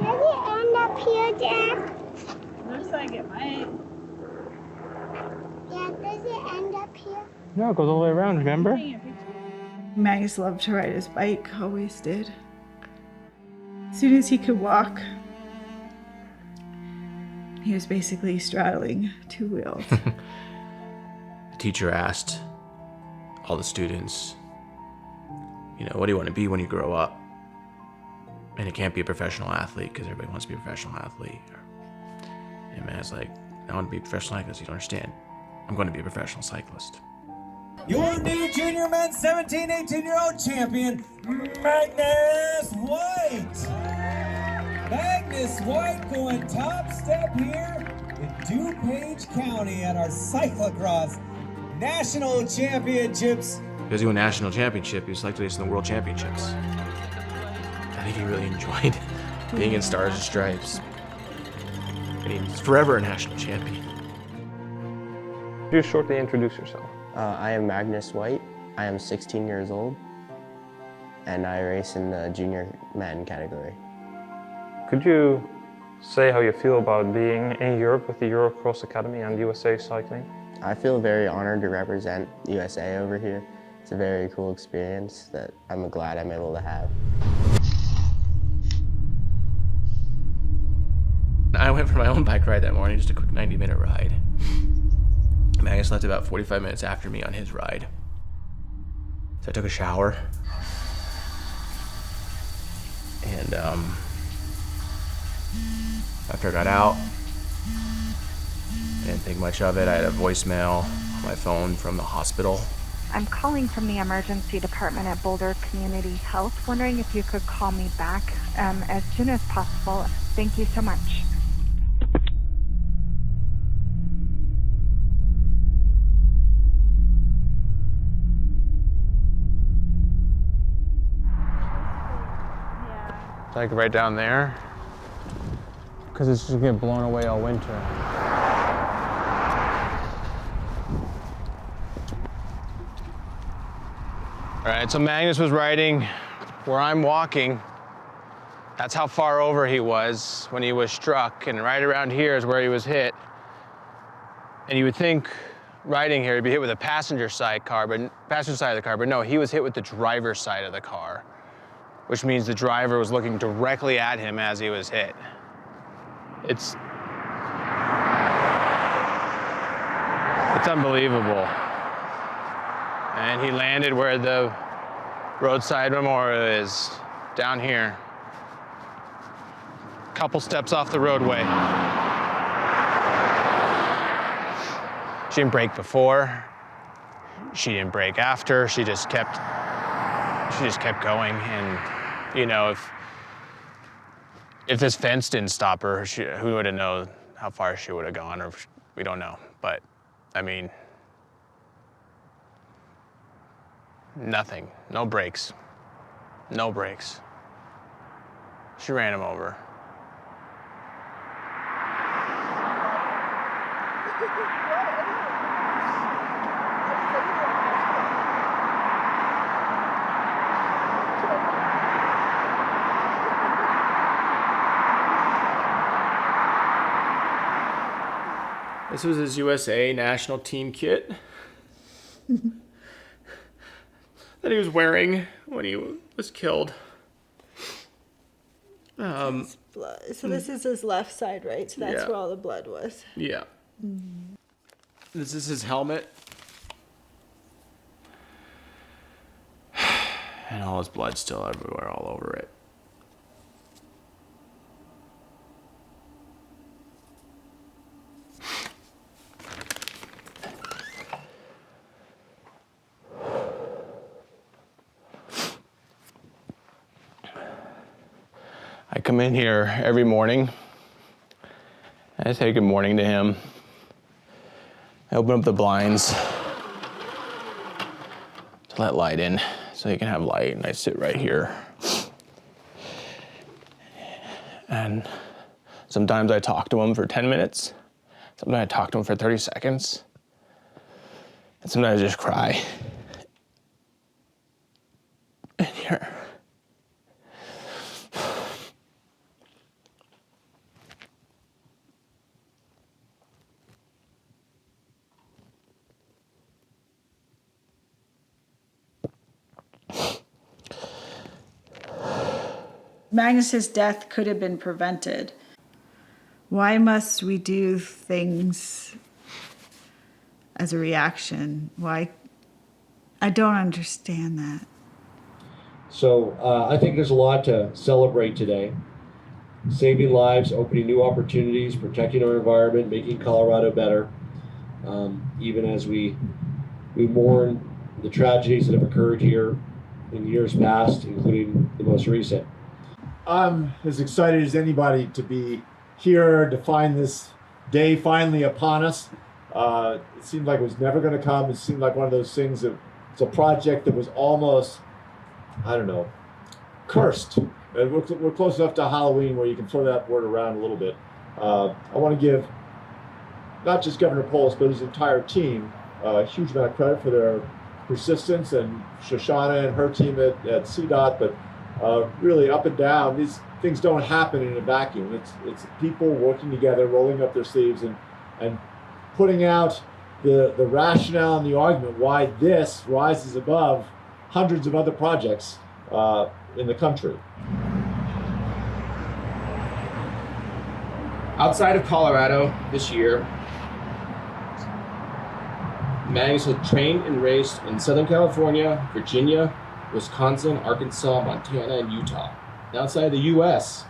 Does it end up here, Dad? Looks like it might. Yeah, does it end up here? No, it goes all the way around, remember? Magnus loved to ride his bike, always did. As soon as he could walk, he was basically straddling two wheels. The teacher asked all the students, you know, what do you want to be when you grow up? And it can't be a professional athlete because everybody wants to be a professional athlete. And man's like, I want to be a professional cyclist. You don't understand. I'm going to be a professional cyclist. Your new junior men's 17, 18-year-old champion, Magnus White. Magnus White going top step here in DuPage County at our cyclocross national championships. Because he won national championship, he was selected in the world championships. I think he really enjoyed being in Stars and Stripes. And he's forever a national champion. Could you shortly introduce yourself? I am Magnus White. I am 16 years old, and I race in the junior men category. Could you say how you feel about being in Europe with the Eurocross Academy and USA Cycling? I feel very honored to represent USA over here. It's a very cool experience that I'm glad I'm able to have. I went for my own bike ride that morning, just a quick 90-minute ride. Magnus left about 45 minutes after me on his ride. So I took a shower. And after I got out, I didn't think much of it. I had a voicemail on my phone from the hospital. I'm calling from the emergency department at Boulder Community Health, wondering if you could call me back as soon as possible. Thank you so much. Like right down there? Because it's just gonna get blown away all winter. All right, so Magnus was riding where I'm walking. That's how far over he was when he was struck, and right around here is where he was hit. And you would think riding here he'd be hit with the passenger side of the car, but no, he was hit with the driver's side of the car, which means the driver was looking directly at him as he was hit. It's unbelievable. And he landed where the roadside memorial is, down here. Couple steps off the roadway. She didn't brake before. She didn't brake after. She just kept going. And you know, if this fence didn't stop her, who would have known how far she would have gone, or we don't know. But I mean, nothing, no brakes, no brakes. She ran him over. This was his USA national team kit that he was wearing when he was killed. Blood. So this is his left side, right? So that's Yeah. where all the blood was. Yeah. This is his helmet. And all his blood still everywhere, all over it. I come in here every morning. I say good morning to him. I open up the blinds to let light in so he can have light, and I sit right here. And sometimes I talk to him for 10 minutes. Sometimes I talk to him for 30 seconds. And sometimes I just cry. And here. Magnus's death could have been prevented. Why must we do things as a reaction? Why? I don't understand that. So I think there's a lot to celebrate today. Saving lives, opening new opportunities, protecting our environment, making Colorado better. Even as we mourn the tragedies that have occurred here in years past, including the most recent. I'm as excited as anybody to be here to find this day finally upon us. It seemed like it was never going to come. It seemed like one of those things that it's a project that was almost, I don't know, cursed. And we're close enough to Halloween where you can throw that word around a little bit. I want to give not just Governor Polis, but his entire team a huge amount of credit for their persistence, and Shoshana and her team at CDOT, but really up and down, these things don't happen in a vacuum. It's people working together, rolling up their sleeves, and putting out the rationale and the argument why this rises above hundreds of other projects in the country. Outside of Colorado this year, Magnus had trained and raced in Southern California, Virginia, Wisconsin, Arkansas, Montana, and Utah. And outside of the US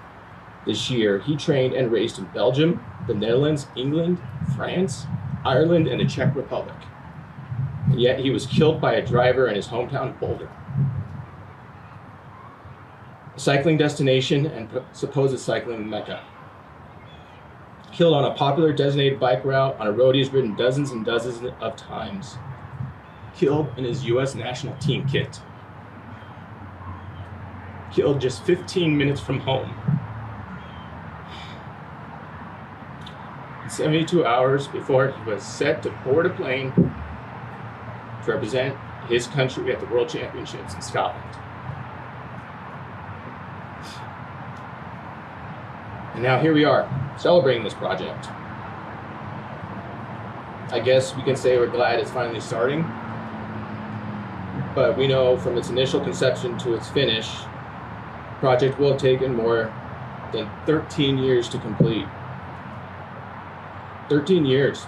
this year, he trained and raced in Belgium, the Netherlands, England, France, Ireland, and the Czech Republic. And yet he was killed by a driver in his hometown, Boulder. A cycling destination and supposed cycling mecca. Killed on a popular designated bike route on a road he's ridden dozens and dozens of times. Killed in his US national team kit. Killed just 15 minutes from home. 72 hours before he was set to board a plane to represent his country at the World Championships in Scotland. And now here we are, celebrating this project. I guess we can say we're glad it's finally starting, but we know from its initial conception to its finish, the project will have taken more than 13 years to complete. 13 years.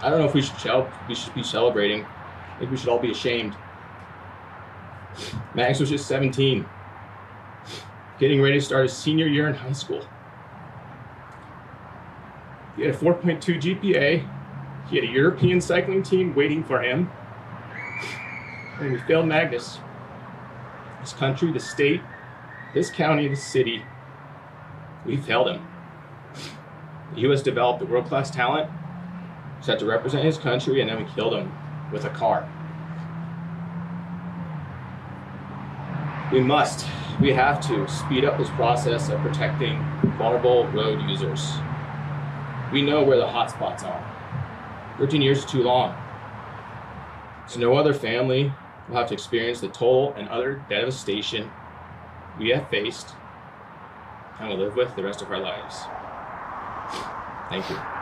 I don't know if we should be celebrating. I think we should all be ashamed. Max was just 17, getting ready to start his senior year in high school. He had a 4.2 GPA. He had a European cycling team waiting for him. And we failed Magnus. This country, the state, this county, the city, we failed him. The U.S. developed a world-class talent, set to represent his country, and then we killed him with a car. We have to speed up this process of protecting vulnerable road users. We know where the hot spots are. 13 years is too long. So no other family will have to experience the total and utter devastation we have faced and will live with the rest of our lives. Thank you.